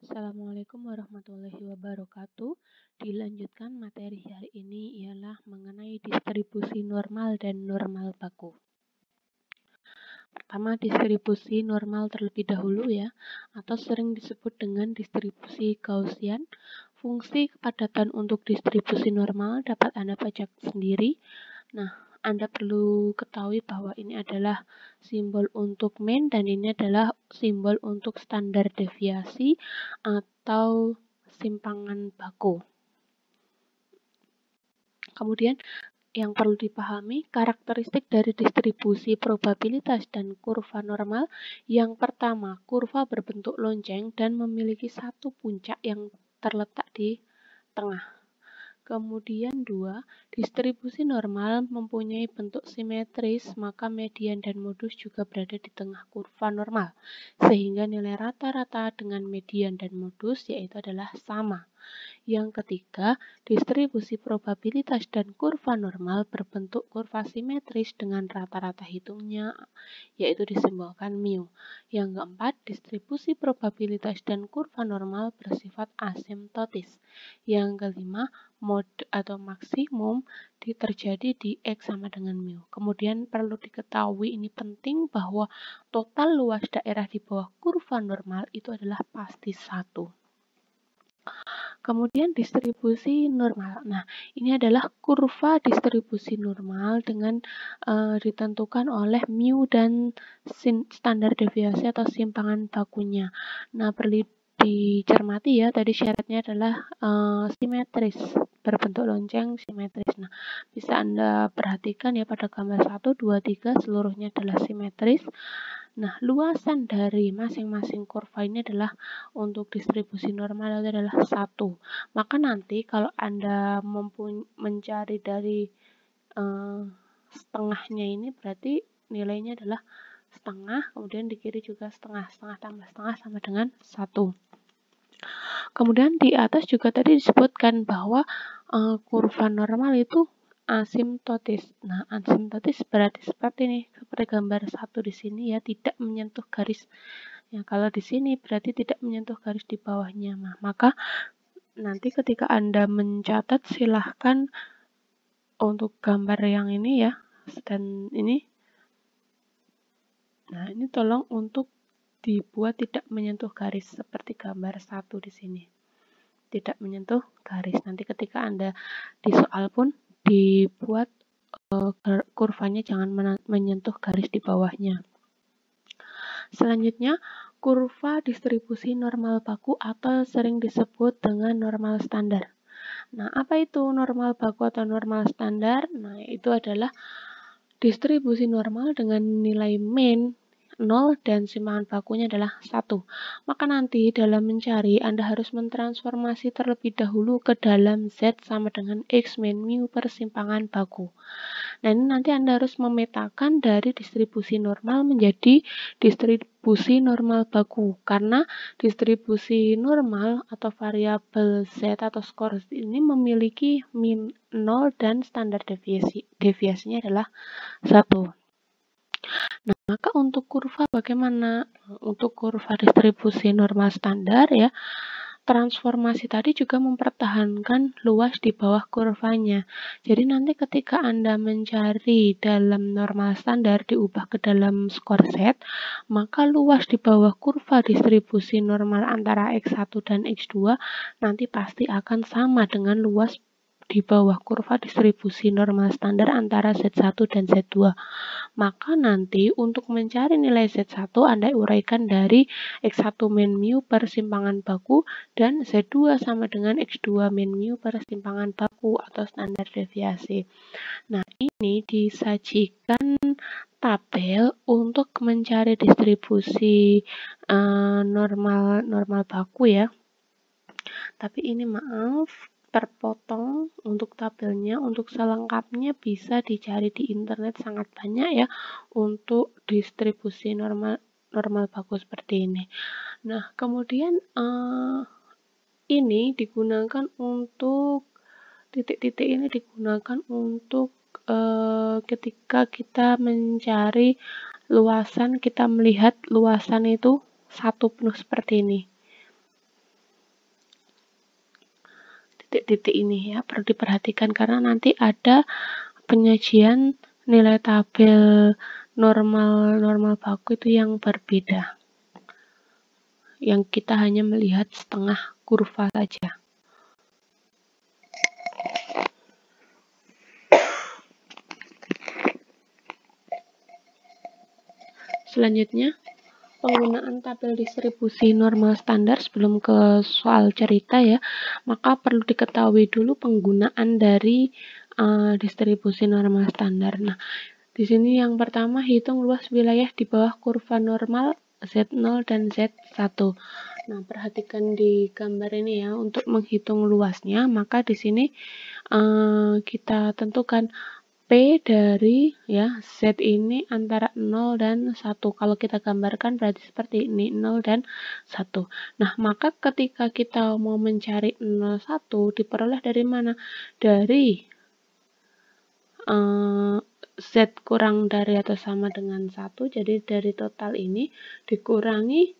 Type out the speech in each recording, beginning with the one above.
Assalamualaikum warahmatullahi wabarakatuh. Dilanjutkan materi hari ini ialah mengenai distribusi normal dan normal baku. Pertama, distribusi normal terlebih dahulu ya, atau sering disebut dengan distribusi Gaussian. Fungsi kepadatan untuk distribusi normal dapat Anda baca sendiri. Nah, Anda perlu ketahui bahwa ini adalah simbol untuk mean dan ini adalah simbol untuk standar deviasi atau simpangan baku. Kemudian yang perlu dipahami, karakteristik dari distribusi probabilitas dan kurva normal. Yang pertama, kurva berbentuk lonceng dan memiliki satu puncak yang terletak di tengah. Kemudian 2, distribusi normal mempunyai bentuk simetris, maka median dan modus juga berada di tengah kurva normal, sehingga nilai rata-rata dengan median dan modus yaitu adalah sama. Yang ketiga, distribusi probabilitas dan kurva normal berbentuk kurva simetris dengan rata-rata hitungnya, yaitu disimbolkan mu. Yang keempat, distribusi probabilitas dan kurva normal bersifat asimptotis. Yang kelima, mode atau maksimum terjadi di X sama dengan mu. Kemudian perlu diketahui, ini penting, bahwa total luas daerah di bawah kurva normal itu adalah pasti 1. Kemudian distribusi normal. Nah, ini adalah kurva distribusi normal dengan ditentukan oleh mu dan standar deviasi atau simpangan bakunya. Nah, perlu dicermati ya, tadi syaratnya adalah simetris, berbentuk lonceng simetris. Nah, bisa Anda perhatikan ya pada gambar 1, 2, 3 seluruhnya adalah simetris. Nah, luasan dari masing-masing kurva ini adalah untuk distribusi normal itu adalah 1. Maka nanti kalau Anda mencari dari setengahnya ini berarti nilainya adalah setengah, kemudian di kiri juga setengah. Setengah tambah setengah sama dengan 1. Kemudian di atas juga tadi disebutkan bahwa kurva normal itu asimptotis. Nah, asimptotis berarti seperti ini, seperti gambar 1 di sini ya, tidak menyentuh garis. Ya, kalau di sini berarti tidak menyentuh garis di bawahnya. Nah, maka nanti ketika Anda mencatat silahkan untuk gambar yang ini ya, dan ini. Nah, ini tolong untuk dibuat tidak menyentuh garis seperti gambar 1 di sini. Tidak menyentuh garis. Nanti ketika Anda di soal pun dibuat kurvanya jangan menyentuh garis di bawahnya. Selanjutnya, kurva distribusi normal baku atau sering disebut dengan normal standar. Nah, apa itu normal baku atau normal standar? Nah, itu adalah distribusi normal dengan nilai mean 0 dan simpangan bakunya adalah 1. Maka nanti dalam mencari Anda harus mentransformasi terlebih dahulu ke dalam Z sama dengan X min mu per simpangan baku. Nah, ini nanti Anda harus memetakan dari distribusi normal menjadi distribusi normal baku. Karena distribusi normal atau variabel Z atau skor ini memiliki min 0 dan standar deviasinya adalah 1. Nah, maka untuk kurva bagaimana? Untuk kurva distribusi normal standar ya, transformasi tadi juga mempertahankan luas di bawah kurvanya. Jadi nanti ketika Anda mencari dalam normal standar diubah ke dalam skor Z, maka luas di bawah kurva distribusi normal antara X1 dan X2 nanti pasti akan sama dengan luas di bawah kurva distribusi normal standar antara Z1 dan Z2. Maka nanti untuk mencari nilai Z1 Anda uraikan dari X1 min mu per simpangan baku dan Z2 sama dengan X2 min mu per simpangan baku atau standar deviasi. Nah, ini disajikan tabel untuk mencari distribusi normal baku ya. Tapi ini maaf, terpotong untuk tabelnya. Untuk selengkapnya bisa dicari di internet, sangat banyak ya untuk distribusi normal baku seperti ini. Nah, kemudian ini digunakan untuk titik-titik ini digunakan untuk ketika kita mencari luasan, kita melihat luasan itu satu penuh seperti ini. titik-titik ini ya, perlu diperhatikan karena nanti ada penyajian nilai tabel normal baku itu yang berbeda. Yang kita hanya melihat setengah kurva saja. Selanjutnya, penggunaan tabel distribusi normal standar. Sebelum ke soal cerita ya, maka perlu diketahui dulu penggunaan dari distribusi normal standar. Nah, di sini yang pertama, hitung luas wilayah di bawah kurva normal Z0 dan Z1. Nah, perhatikan di gambar ini ya, untuk menghitung luasnya, maka di sini kita tentukan P dari ya Z ini antara 0 dan 1. Kalau kita gambarkan berarti seperti ini, 0 dan 1. Nah, maka ketika kita mau mencari 0, 1 diperoleh dari mana? Dari Z kurang dari atau sama dengan 1. Jadi dari total ini dikurangi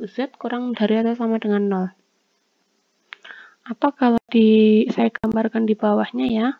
Z kurang dari atau sama dengan 0. Atau kalau saya gambarkan di bawahnya ya.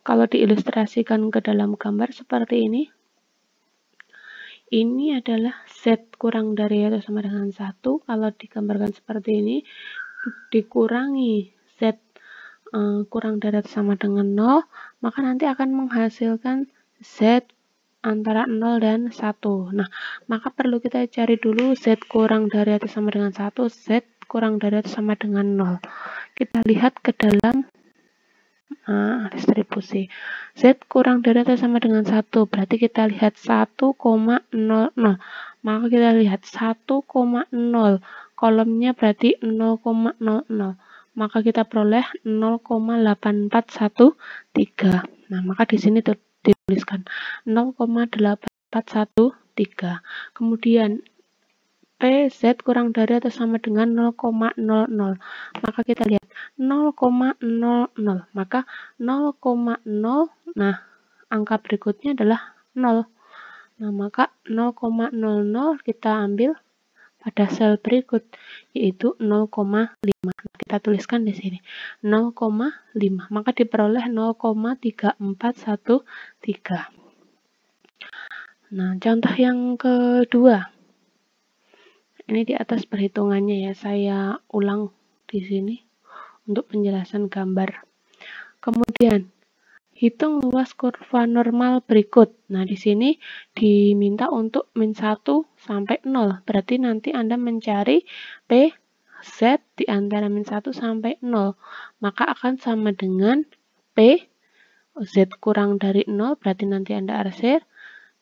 Kalau diilustrasikan ke dalam gambar seperti ini. Ini adalah Z kurang dari atau sama dengan 1. Kalau digambarkan seperti ini, dikurangi Z kurang dari atau sama dengan 0, maka nanti akan menghasilkan Z antara 0 dan 1. Nah, maka perlu kita cari dulu Z kurang dari atau sama dengan 1, Z kurang dari atau sama dengan 0. Kita lihat ke dalam distribusi. Z kurang dari atau sama dengan 1, berarti kita lihat 1,00. Maka kita lihat 1,0, kolomnya berarti 0,00. Maka kita peroleh 0,8413. Nah, maka di sini dituliskan 0,8413. Kemudian PZ kurang dari atau sama dengan 0,00. Maka kita lihat 0,00. Maka 0,0. Nah, angka berikutnya adalah 0. Nah, maka 0,00 kita ambil pada sel berikut, yaitu 0,5. Kita tuliskan di sini 0,5. Maka diperoleh 0,3413. Nah, contoh yang kedua. Ini di atas perhitungannya ya, saya ulang di sini untuk penjelasan gambar. Kemudian, hitung luas kurva normal berikut. Nah, di sini diminta untuk min 1 sampai 0. Berarti nanti Anda mencari P Z di antara min 1 sampai 0. Maka akan sama dengan P Z kurang dari 0, berarti nanti Anda arsir,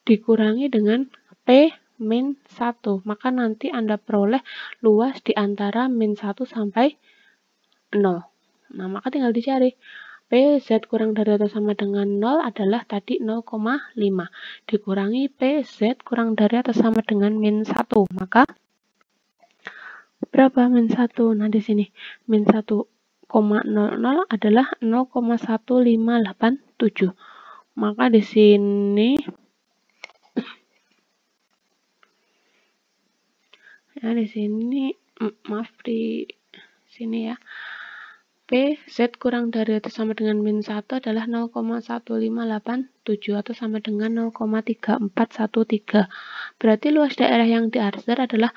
dikurangi dengan P min 1. Maka nanti Anda peroleh luas di antara min 1 sampai 0. Nah, maka tinggal dicari. PZ kurang dari atau sama dengan 0 adalah tadi 0,5. Dikurangi PZ kurang dari atau sama dengan min 1. Maka berapa min 1? Nah, di sini min 1,00 adalah 0,1587. Maka di sini ya, di sini maaf, di sini ya, P Z kurang dari atau sama dengan min 1 adalah 0,1587 atau sama dengan 0,3413. Berarti luas daerah yang diarsir adalah,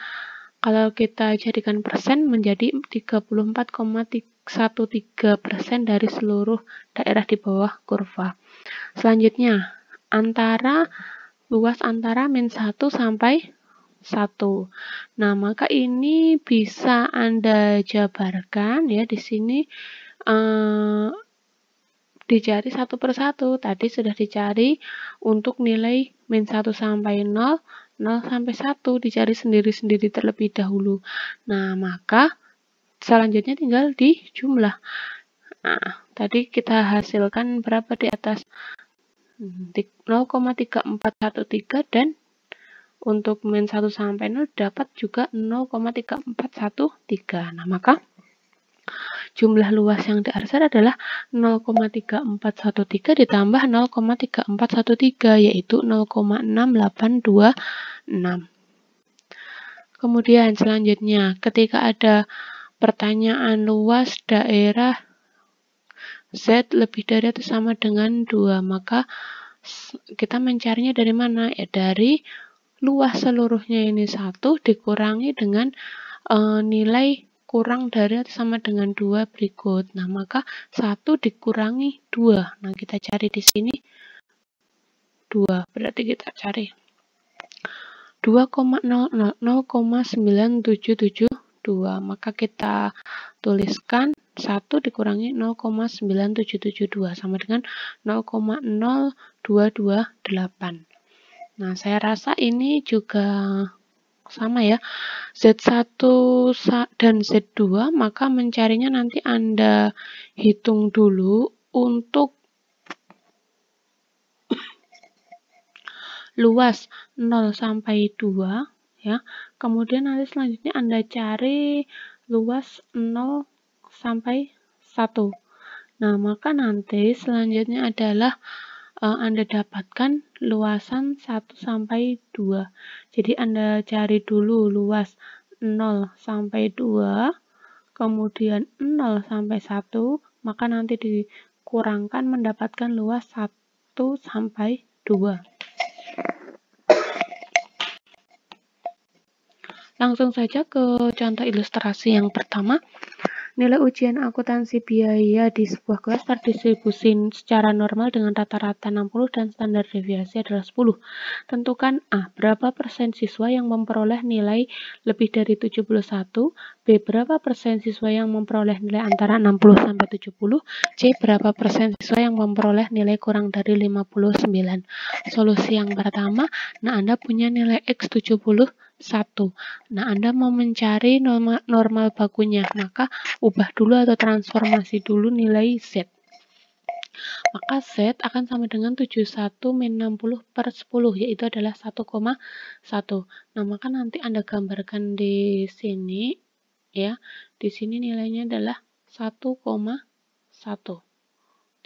kalau kita jadikan persen, menjadi 34,13% dari seluruh daerah di bawah kurva. Selanjutnya, luas antara min 1 sampai 1. Nah, maka ini bisa Anda jabarkan ya, di sini dicari satu persatu. Tadi sudah dicari untuk nilai min 1 sampai 0, 0 sampai 1 dicari sendiri-sendiri terlebih dahulu. Nah, maka selanjutnya tinggal dijumlah. Nah, tadi kita hasilkan berapa di atas? 0,3413 dan untuk min 1 sampai 0 dapat juga 0,3413. Nah, maka jumlah luas yang diarsir adalah 0,3413 ditambah 0,3413, yaitu 0,6826. Kemudian selanjutnya, ketika ada pertanyaan luas daerah Z lebih dari atau sama dengan 2, maka kita mencarinya dari mana? Ya, dari luas seluruhnya ini 1 dikurangi dengan nilai kurang dari atau sama dengan 2 berikut. Nah, maka 1 dikurangi 2. Nah, kita cari di sini 2. Berarti kita cari 2,000,977 2, maka kita tuliskan 1 dikurangi 0,9772 sama dengan 0,0228. Nah, saya rasa ini juga sama ya, Z1 dan Z2, maka mencarinya nanti Anda hitung dulu untuk luas 0 sampai 2 ya. Kemudian nanti selanjutnya Anda cari luas 0 sampai 1. Nah, maka nanti selanjutnya adalah Anda dapatkan luasan 1 sampai 2. Jadi Anda cari dulu luas 0 sampai 2, kemudian 0 sampai 1, maka nanti dikurangkan mendapatkan luas 1 sampai 2. Langsung saja ke contoh ilustrasi yang pertama. Nilai ujian akuntansi biaya di sebuah kelas terdistribusi secara normal dengan rata-rata 60 dan standar deviasi adalah 10. Tentukan A. Berapa persen siswa yang memperoleh nilai lebih dari 71? B. Berapa persen siswa yang memperoleh nilai antara 60 sampai 70? C. Berapa persen siswa yang memperoleh nilai kurang dari 59? Solusi yang pertama, nah Anda punya nilai X 71. Nah, Anda mau mencari normal bakunya, maka ubah dulu atau transformasi dulu nilai Z. Maka Z akan sama dengan 71 min 60 per 10, yaitu adalah 1,1. Nah, maka nanti Anda gambarkan di sini, ya. Di sini nilainya adalah 1,1.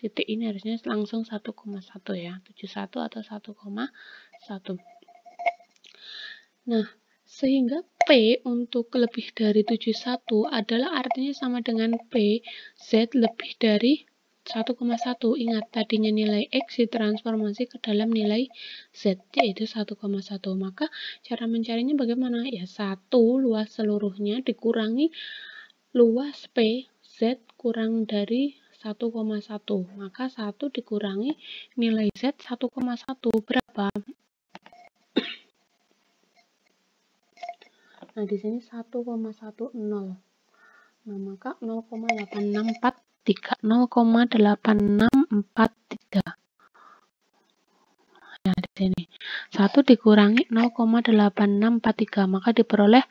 Titik ini harusnya langsung 1,1 ya, 71 atau 1,1. Nah, sehingga P untuk lebih dari 71 adalah artinya sama dengan P Z lebih dari 1,1. Ingat, tadinya nilai X ditransformasi ke dalam nilai Z, yaitu 1,1. Maka cara mencarinya bagaimana? Ya, 1 luas seluruhnya dikurangi luas P Z kurang dari 1,1. Maka 1 dikurangi nilai Z 1,1. Berapa? Nah, di sini 1,10. Nah, maka 0,8643. 0,8643. Nah, di sini 1 dikurangi 0,8643, maka diperoleh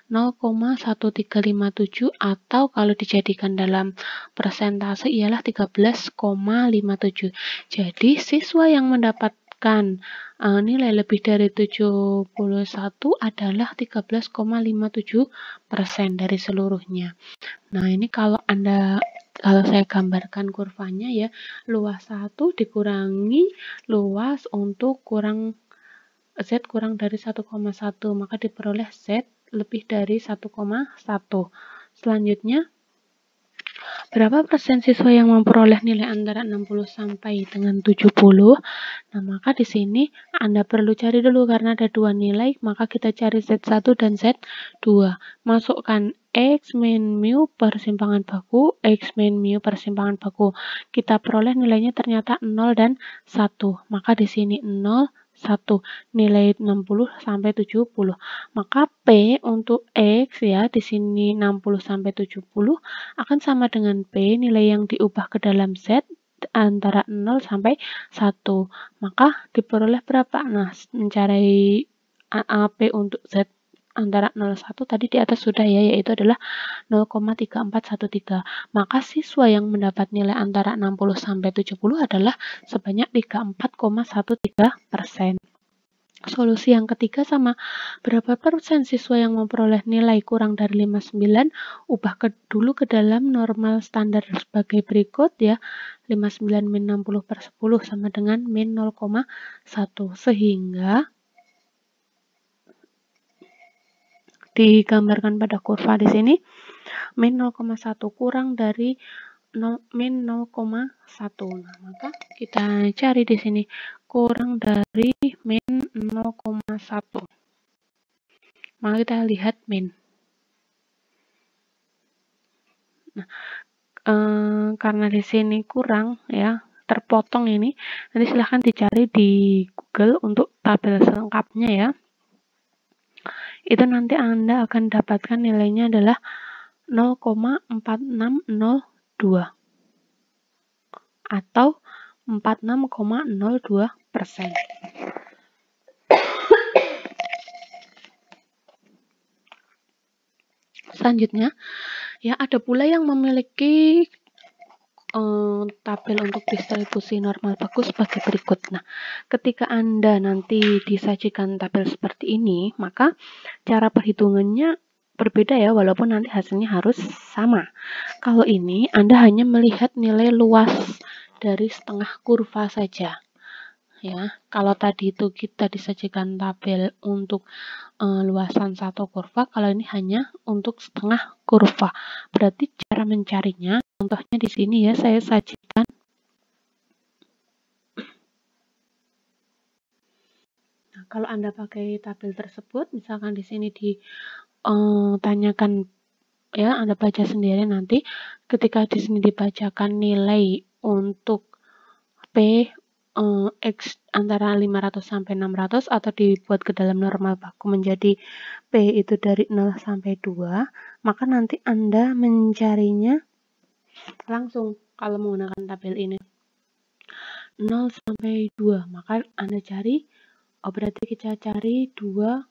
0,1357 atau kalau dijadikan dalam persentase ialah 13,57. Jadi, siswa yang mendapatkan nilai lebih dari 71 adalah 13,57% dari seluruhnya. Nah, ini kalau saya gambarkan kurvanya ya, luas 1 dikurangi luas untuk Z kurang dari 1,1, maka diperoleh Z lebih dari 1,1. Selanjutnya, berapa persen siswa yang memperoleh nilai antara 60 sampai dengan 70? Nah, maka di sini Anda perlu cari dulu karena ada dua nilai, maka kita cari Z1 dan Z2. Masukkan X min mu persimpangan baku, X min mu persimpangan baku. Kita peroleh nilainya ternyata 0 dan 1. Maka di sini 0, 1, nilai 60 sampai 70. Maka P untuk X ya, di sini 60 sampai 70 akan sama dengan P nilai yang diubah ke dalam Z antara 0 sampai 1. Maka diperoleh berapa? Nah, mencari P untuk Z antara 0 1 tadi di atas sudah ya, yaitu adalah 0,3413. Maka siswa yang mendapat nilai antara 60 sampai 70 adalah sebanyak 34,13%. Solusi yang ketiga sama, berapa persen siswa yang memperoleh nilai kurang dari 59, ubah dulu ke dalam normal standar sebagai berikut ya, 59 min 60 per 10 sama dengan min 0,1, sehingga digambarkan pada kurva di sini, min 0,1 kurang dari min 0,1. Nah, maka kita cari di sini kurang dari min 0,1. Maka kita lihat min. Nah, karena di sini kurang ya, terpotong ini, nanti silahkan dicari di Google untuk tabel selengkapnya ya. Itu nanti Anda akan dapatkan nilainya adalah 0,4602 atau 46,02%. Selanjutnya, ya ada pula yang memiliki tabel untuk distribusi normal baku sebagai berikut. Nah, ketika Anda nanti disajikan tabel seperti ini, maka cara perhitungannya berbeda ya, walaupun nanti hasilnya harus sama. Kalau ini Anda hanya melihat nilai luas dari setengah kurva saja. Ya, kalau tadi itu kita disajikan tabel untuk luasan satu kurva, kalau ini hanya untuk setengah kurva. Berarti cara mencarinya, contohnya di sini ya, saya sajikan. Nah, kalau Anda pakai tabel tersebut, misalkan di sini ditanyakan ya, Anda baca sendiri nanti. Ketika di sini dibacakan nilai untuk P X antara 500 sampai 600 atau dibuat ke dalam normal baku menjadi P itu dari 0 sampai 2, maka nanti Anda mencarinya langsung kalau menggunakan tabel ini. 0 sampai 2, maka Anda cari, berarti kita cari 2,00,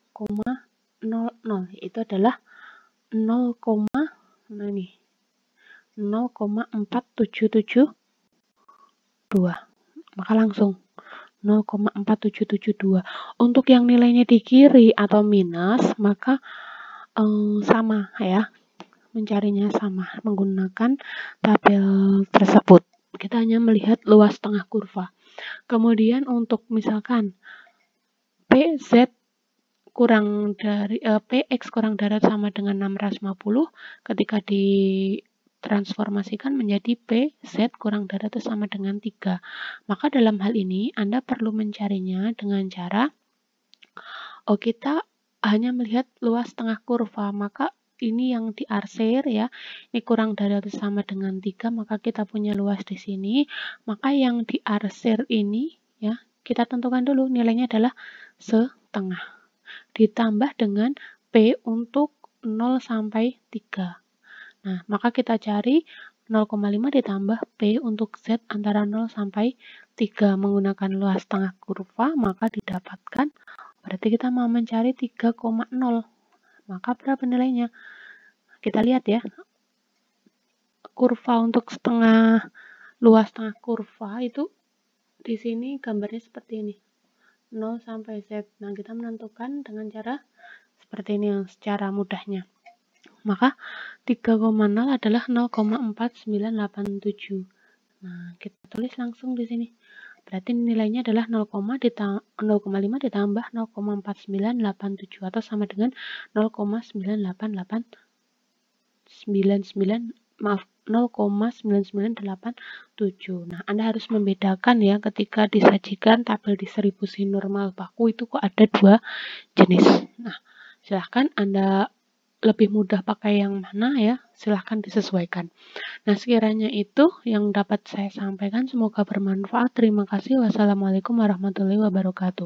itu adalah 0,4772. Maka langsung 0,4772. Untuk yang nilainya di kiri atau minus, maka sama ya, mencarinya sama menggunakan tabel tersebut. Kita hanya melihat luas tengah kurva. Kemudian untuk misalkan PZ kurang dari PX kurang dari sama dengan 650, ketika ditransformasikan menjadi PZ kurang dari atau sama dengan 3. Maka dalam hal ini Anda perlu mencarinya dengan cara kita hanya melihat luas tengah kurva, maka ini yang diarsir ya, ini kurang dari atau sama dengan 3, maka kita punya luas di sini, maka yang diarsir ini ya, kita tentukan dulu nilainya adalah setengah, ditambah dengan P untuk 0 sampai 3. Nah, maka kita cari 0,5 ditambah P untuk Z antara 0 sampai 3 menggunakan luas tengah kurva, maka didapatkan, berarti kita mau mencari 3,0. Maka berapa nilainya? Kita lihat ya. Kurva untuk luas tengah kurva itu di sini gambarnya seperti ini. 0 sampai Z. Nah, kita menentukan dengan cara seperti ini yang secara mudahnya. Maka 3,0 adalah 0,4987. Nah, kita tulis langsung di sini. Berarti nilainya adalah 0,5 ditambah 0,4987 atau sama dengan 0,9987. Nah, Anda harus membedakan ya ketika disajikan tabel distribusi normal baku itu kok ada dua jenis. Nah, silahkan Anda lebih mudah pakai yang mana ya, silahkan disesuaikan. Nah, sekiranya itu yang dapat saya sampaikan, semoga bermanfaat. Terima kasih. Wassalamualaikum warahmatullahi wabarakatuh.